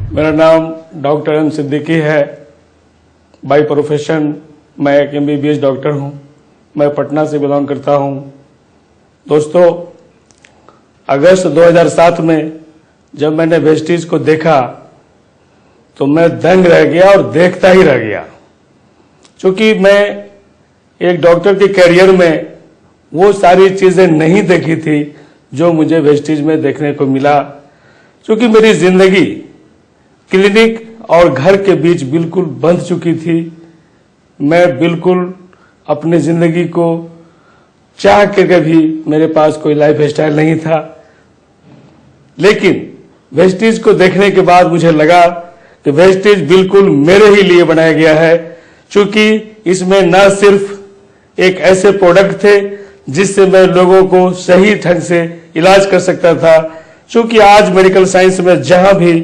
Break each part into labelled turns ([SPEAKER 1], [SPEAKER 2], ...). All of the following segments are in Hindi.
[SPEAKER 1] मेरा नाम डॉक्टर एम सिद्दीकी है। बाय प्रोफेशन मैं एक MBBS डॉक्टर हूं। मैं पटना से बिलोंग करता हूं। दोस्तों, अगस्त 2007 में जब मैंने वेस्टीज को देखा तो मैं दंग रह गया और देखता ही रह गया, क्योंकि मैं एक डॉक्टर के करियर में वो सारी चीजें नहीं देखी थी जो मुझे वेस्टीज में देखने को मिला। क्योंकि मेरी जिंदगी क्लिनिक और घर के बीच बिल्कुल बंध चुकी थी। मैं बिल्कुल अपनी जिंदगी को चाह के भी मेरे पास कोई लाइफ स्टाइल नहीं था, लेकिन वेस्टीज को देखने के बाद मुझे लगा कि वेस्टीज बिल्कुल मेरे ही लिए बनाया गया है, क्योंकि इसमें न सिर्फ एक ऐसे प्रोडक्ट थे जिससे मैं लोगों को सही ढंग से इलाज कर सकता था, क्योंकि आज मेडिकल साइंस में जहां भी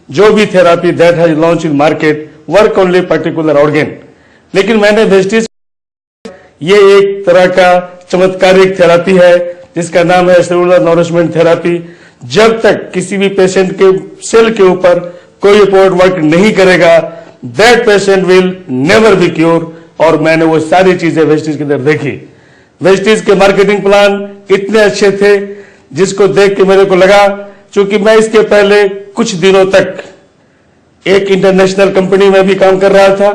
[SPEAKER 1] जो भी therapy that has launch in market work only particular organ, लेकिन मैंने वेस्टीज ये एक तरह का चमत्कारिक थेरापी है जिसका नाम है सेलुलर नॉरिशमेंट थेरापी। जब तक किसी भी पेशेंट के सेल के ऊपर कोई रिपोर्ट वर्क नहीं करेगा, that patient will never be cure. और मैंने वो सारी चीजें वेस्टीज के अंदर देखी। वेस्टीज के मार्केटिंग प्लान इतने अच्छे थे जिसको देख के मेरे को लगा, क्योंकि मैं इसके पहले कुछ दिनों तक एक इंटरनेशनल कंपनी में भी काम कर रहा था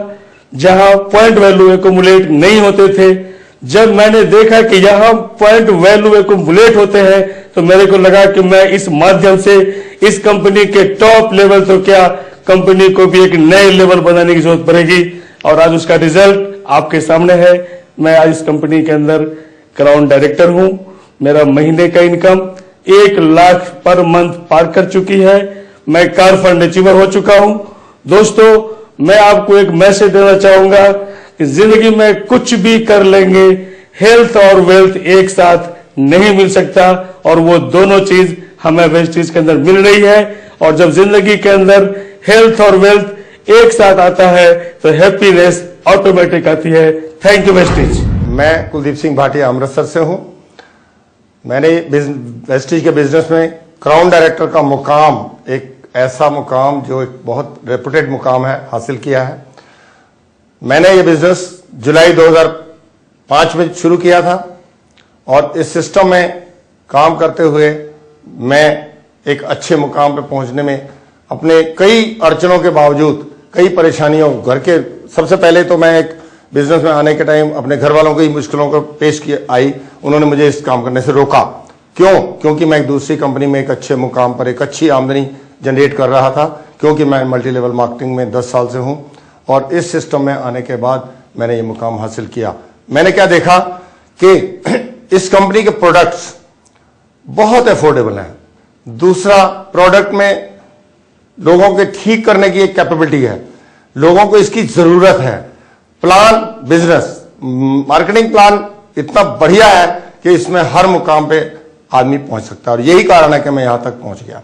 [SPEAKER 1] जहां पॉइंट वैल्यू एकोमुलेट नहीं होते थे। जब मैंने देखा कि यहां पॉइंट वैल्यू एकोमुलेट होते हैं तो मेरे को लगा कि मैं इस माध्यम से इस कंपनी के टॉप लेवल तो क्या, कंपनी को भी एक नए लेवल बनाने की जरूरत पड़ेगी। और आज उसका रिजल्ट आपके सामने है। मैं आज इस कंपनी के अंदर क्राउन डायरेक्टर हूं। मेरा महीने का इनकम 1 लाख पर मंथ पार कर चुकी है। मैं कार फंड अचीवर हो चुका हूं। दोस्तों, मैं आपको एक मैसेज देना चाहूंगा कि जिंदगी में कुछ भी कर लेंगे, हेल्थ और वेल्थ एक साथ नहीं मिल सकता, और वो दोनों चीज हमें वेस्टीज के अंदर मिल रही है। और जब जिंदगी के अंदर हेल्थ और वेल्थ एक साथ आता है तो हैप्पीनेस ऑटोमेटिक आती है। Thank you Vestige.
[SPEAKER 2] मैं कुलदीप सिंह भाटिया अमृतसर से हूं। मैंने वेस्टीज के बिजनेस में क्राउन डायरेक्टर का मुकाम, एक ऐसा मुकाम जो एक बहुत रेपुटेड मुकाम है, हासिल किया है। मैंने ये बिजनेस जुलाई 2005 में शुरू किया था और इस सिस्टम में काम करते हुए मैं एक अच्छे मुकाम पे पहुंचने में अपने कई अड़चनों के बावजूद, कई परेशानियों, घर के, सबसे पहले तो मैं एक बिजनेस में आने के टाइम अपने घर वालों की मुश्किलों को पेश की आई। उन्होंने मुझे इस काम करने से रोका। क्यों? क्योंकि मैं एक दूसरी कंपनी में एक अच्छे मुकाम पर एक अच्छी आमदनी जनरेट कर रहा था, क्योंकि मैं मल्टी लेवल मार्केटिंग में 10 साल से हूं। और इस सिस्टम में आने के बाद मैंने ये मुकाम हासिल किया। मैंने क्या देखा कि इस कंपनी के प्रोडक्ट्स बहुत अफोर्डेबल हैं। दूसरा, प्रोडक्ट में लोगों के ठीक करने की एक कैपेबिलिटी है, लोगों को इसकी जरूरत है। प्लान, बिजनेस मार्केटिंग प्लान इतना बढ़िया है कि इसमें हर मुकाम पे आदमी पहुंच सकता है, और यही कारण है कि मैं यहां तक पहुंच गया।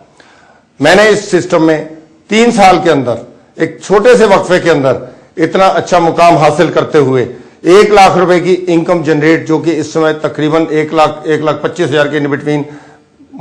[SPEAKER 2] मैंने इस सिस्टम में 3 साल के अंदर, एक छोटे से वक्फे के अंदर, इतना अच्छा मुकाम हासिल करते हुए 1 लाख रुपए की इनकम जनरेट, जो कि इस समय तकरीबन 1,25,000 के इन बिटवीन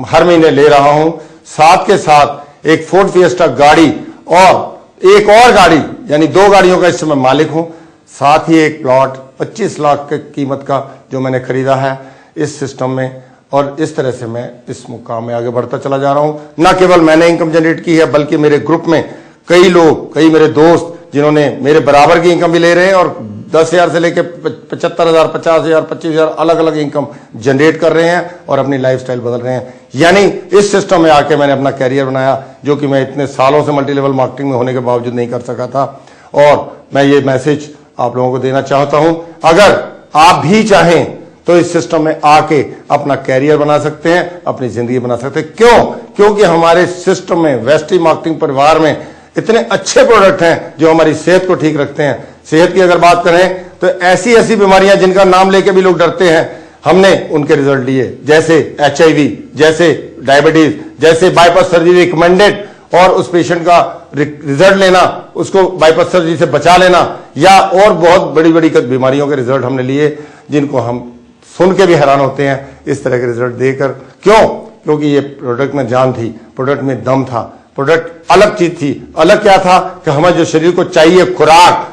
[SPEAKER 2] हर महीने ले रहा हूं। साथ के साथ एक फोर्ड फिएस्टा गाड़ी और एक और गाड़ी, यानी 2 गाड़ियों का इस समय मालिक हूं। साथ ही एक प्लॉट 25 लाख की कीमत का जो मैंने खरीदा है इस सिस्टम में, और इस तरह से मैं इस मुकाम में आगे बढ़ता चला जा रहा हूं। न केवल मैंने इनकम जनरेट की है, बल्कि मेरे ग्रुप में कई लोग, कई मेरे दोस्त जिन्होंने मेरे बराबर की इनकम भी ले रहे हैं और 10,000 से लेकर 75,000, 50,000, 25,000 अलग अलग इनकम जनरेट कर रहे हैं और अपनी लाइफस्टाइल बदल रहे हैं। यानी इस सिस्टम में आके मैंने अपना कैरियर बनाया, जो कि मैं इतने सालों से मल्टी लेवल मार्केटिंग में होने के बावजूद नहीं कर सका था। और मैं ये मैसेज आप लोगों को देना चाहता हूं, अगर आप भी चाहें तो इस सिस्टम में आके अपना कैरियर बना सकते हैं, अपनी जिंदगी बना सकते हैं। क्यों? क्योंकि हमारे सिस्टम में, वेस्टी मार्केटिंग परिवार में इतने अच्छे प्रोडक्ट हैं जो हमारी सेहत को ठीक रखते हैं। सेहत की अगर बात करें तो ऐसी ऐसी बीमारियां जिनका नाम लेके भी लोग डरते हैं, हमने उनके रिजल्ट लिए, जैसे HIV, जैसे डायबिटीज, जैसे बाईपास सर्जरी रिकमेंडेड, और उस पेशेंट का रिजल्ट लेना, उसको बाईपास सर्जरी से बचा लेना, या और बहुत बड़ी बड़ी बीमारियों के रिजल्ट हमने लिए जिनको हम सुन के भी हैरान होते हैं इस तरह के रिजल्ट देकर। क्यों? क्योंकि ये प्रोडक्ट में जान थी, प्रोडक्ट में दम था, प्रोडक्ट अलग चीज थी। अलग क्या था कि हमें जो शरीर को चाहिए खुराक,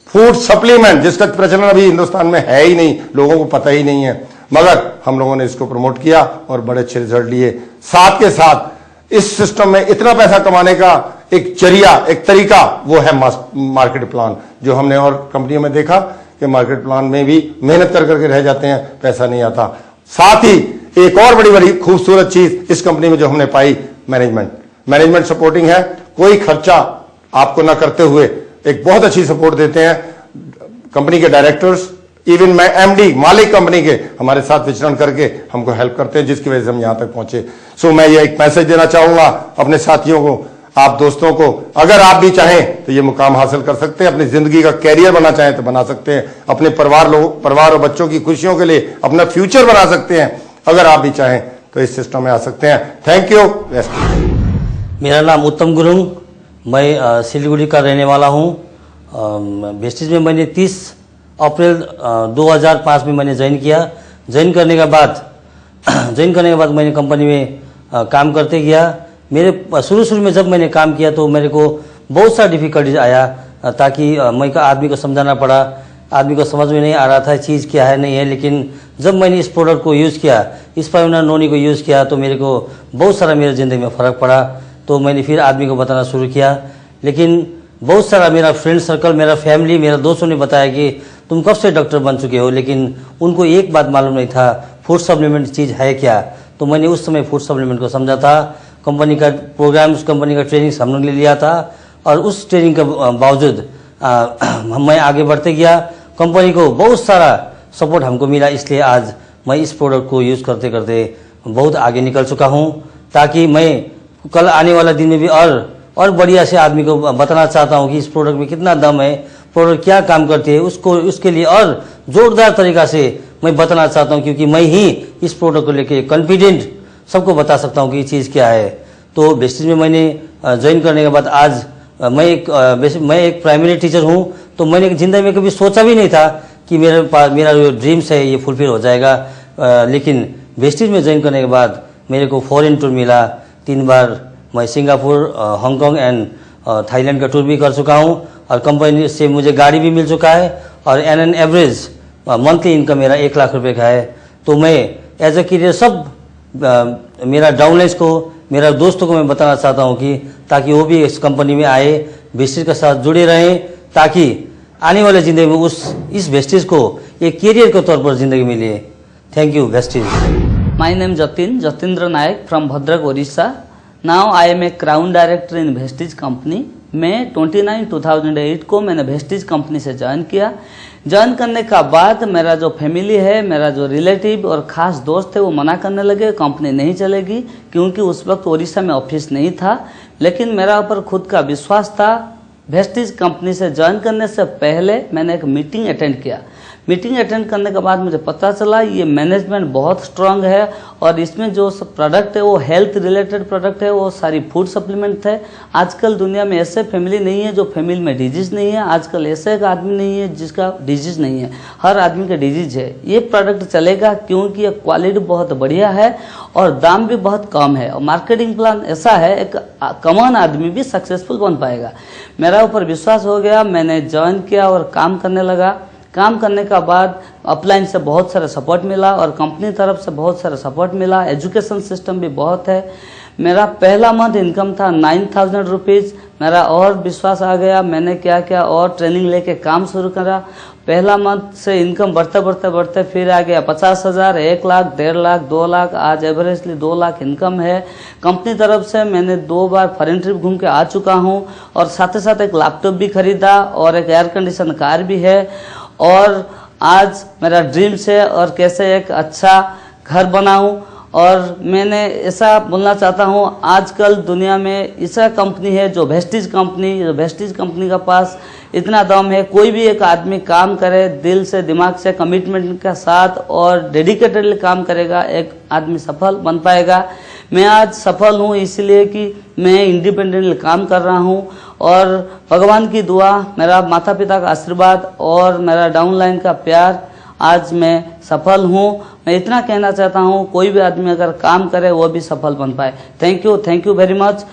[SPEAKER 2] फूड सप्लीमेंट, जिसका प्रचलन अभी हिंदुस्तान में है ही नहीं, लोगों को पता ही नहीं है, मगर हम लोगों ने इसको प्रमोट किया और बड़े अच्छे रिजल्ट लिए। साथ के साथ इस सिस्टम में इतना पैसा कमाने का एक जरिया, एक तरीका, वो है मार्केट प्लान, जो हमने और कंपनियों में देखा कि मार्केट प्लान में भी मेहनत कर करके रह जाते हैं, पैसा नहीं आता। साथ ही एक और बड़ी खूबसूरत चीज इस कंपनी में जो हमने पाई, मैनेजमेंट सपोर्टिंग है। कोई खर्चा आपको ना करते हुए एक बहुत अच्छी सपोर्ट देते हैं कंपनी के डायरेक्टर्स, इवन मैं एमडी मालिक कंपनी के हमारे साथ विचरण करके हमको हेल्प करते हैं, जिसकी वजह से हम यहां तक पहुंचे। सो मैं ये एक मैसेज देना चाहूंगा अपने साथियों को, आप दोस्तों को, अगर आप भी चाहें तो ये मुकाम हासिल कर सकते हैं, अपनी जिंदगी का कैरियर बना चाहें तो बना सकते हैं, अपने परिवार और बच्चों की खुशियों के लिए अपना फ्यूचर बना सकते हैं। अगर आप भी चाहें तो इस सिस्टम में आ सकते हैं। Thank you.
[SPEAKER 3] मेरा नाम उत्तम गुरुंग, मैं सिलीगुड़ी का रहने वाला हूँ। वेस्टिज में मैंने 30 अप्रैल 2005 में मैंने ज्वाइन किया। ज्वाइन करने के बाद मैंने कंपनी में काम करते गया। मेरे शुरू में जब मैंने काम किया तो मेरे को बहुत सारा डिफिकल्टीज आया, ताकि मैं का आदमी को समझाना पड़ा, आदमी को समझ में नहीं आ रहा था चीज़ क्या है नहीं है। लेकिन जब मैंने इस प्रोडक्ट को यूज़ किया, इस पाइवना नोनी को यूज़ किया, तो मेरे को बहुत सारा मेरे ज़िंदगी में फ़र्क पड़ा। तो मैंने फिर आदमी को बताना शुरू किया। लेकिन बहुत सारा मेरा फ्रेंड सर्कल, मेरा फैमिली, मेरा दोस्तों ने बताया कि तुम कब से डॉक्टर बन चुके हो, लेकिन उनको एक बात मालूम नहीं था, फूड सप्लीमेंट चीज़ है क्या। तो मैंने उस समय फूड सप्लीमेंट को समझा था। कंपनी का प्रोग्राम्स, कंपनी का ट्रेनिंग हम लोग ने लिया था, और उस ट्रेनिंग के बावजूद मैं आगे बढ़ते गया। कंपनी को बहुत सारा सपोर्ट हमको मिला, इसलिए आज मैं इस प्रोडक्ट को यूज़ करते करते बहुत आगे निकल चुका हूँ, ताकि मैं कल आने वाला दिन में भी और बढ़िया से आदमी को बताना चाहता हूँ कि इस प्रोडक्ट में कितना दम है, प्रोडक्ट क्या काम करती है, उसके लिए और जोरदार तरीका से मैं बताना चाहता हूँ, क्योंकि मैं ही इस प्रोडक्ट को लेके कॉन्फिडेंट सबको बता सकता हूँ कि ये चीज़ क्या है। तो वेस्टिज में मैंने ज्वाइन करने के बाद आज मैं एक प्राइमरी टीचर हूँ। तो मैंने ज़िंदगी में कभी सोचा भी नहीं था कि मेरा जो ड्रीम्स है ये फुलफिल हो जाएगा। लेकिन वेस्टिज में ज्वाइन करने के बाद मेरे को फॉरेन टूर मिला 3 बार। मैं सिंगापुर, हांगकांग एंड थाईलैंड का टूर भी कर चुका हूँ, और कंपनी से मुझे गाड़ी भी मिल चुका है, और एन एवरेज मंथली इनकम मेरा 1 लाख रुपए का है। तो मैं एज ए करियर सब मेरा डाउनलाइंस को, मेरा दोस्तों को मैं बताना चाहता हूँ कि ताकि वो भी इस कंपनी में आए, वेस्टिज के साथ जुड़े रहें, ताकि आने वाले ज़िंदगी में इस वेस्टिज को एक कैरियर के तौर पर ज़िंदगी मिले। Thank you Vestige.
[SPEAKER 4] My name Jatindra Nayak from Bhadrak, Orissa. Now I am a Crown Director in Vestige Company. मैं 29/2008 को मैंने वेस्टिज कंपनी से ज्वाइन किया। ज्वाइन करने का बाद मेरा जो फैमिली है, मेरा जो रिलेटिव और ख़ास दोस्त है, वो मना करने लगे कंपनी नहीं चलेगी, क्योंकि उस वक्त उड़ीसा में ऑफिस नहीं था। लेकिन मेरा ऊपर खुद का विश्वास था। वेस्टिज कंपनी से ज्वाइन करने से पहले मैंने एक मीटिंग अटेंड किया। मीटिंग अटेंड करने के बाद मुझे पता चला ये मैनेजमेंट बहुत स्ट्रांग है, और इसमें जो प्रोडक्ट है वो हेल्थ रिलेटेड प्रोडक्ट है, वो सारी फूड सप्लीमेंट है। आजकल दुनिया में ऐसे फैमिली नहीं है जो फैमिली में डिजीज नहीं है, आजकल ऐसे एक आदमी नहीं है जिसका डिजीज नहीं है, हर आदमी का डिजीज है। ये प्रोडक्ट चलेगा क्योंकि ये क्वालिटी बहुत बढ़िया है और दाम भी बहुत कम है, और मार्केटिंग प्लान ऐसा है एक कॉमन आदमी भी सक्सेसफुल बन पाएगा। मेरा ऊपर विश्वास हो गया, मैंने ज्वाइन किया और काम करने लगा। काम करने का बाद अपलाइन से बहुत सारा सपोर्ट मिला और कंपनी तरफ से बहुत सारा सपोर्ट मिला। एजुकेशन सिस्टम भी बहुत है। मेरा पहला मंथ इनकम था 9,000 रुपीज़। मेरा और विश्वास आ गया, मैंने क्या क्या और ट्रेनिंग लेके काम शुरू करा। पहला मंथ से इनकम बढ़ते फिर आ गया 50,000, 1 लाख, 1.5 लाख, 2 लाख, आज एवरेजली 2 लाख इनकम है। कंपनी तरफ से मैंने 2 बार फॉरेन ट्रिप घूम के आ चुका हूँ, और साथ ही साथ एक लैपटॉप भी खरीदा और एक एयर कंडीशन कार भी है। और आज मेरा ड्रीम्स है और कैसे एक अच्छा घर बनाऊं। और मैंने ऐसा बोलना चाहता हूं, आजकल दुनिया में ऐसा कंपनी है जो वेस्टिज कंपनी का पास इतना दम है। कोई भी एक आदमी काम करे दिल से, दिमाग से, कमिटमेंट के साथ और डेडिकेटेडली काम करेगा, एक आदमी सफल बन पाएगा। मैं आज सफल हूँ इसलिए कि मैं इंडिपेंडेंटली काम कर रहा हूँ, और भगवान की दुआ, मेरा माता पिता का आशीर्वाद और मेरा डाउनलाइन का प्यार, आज मैं सफल हूँ। मैं इतना कहना चाहता हूँ, कोई भी आदमी अगर काम करे वो भी सफल बन पाए। Thank you very much.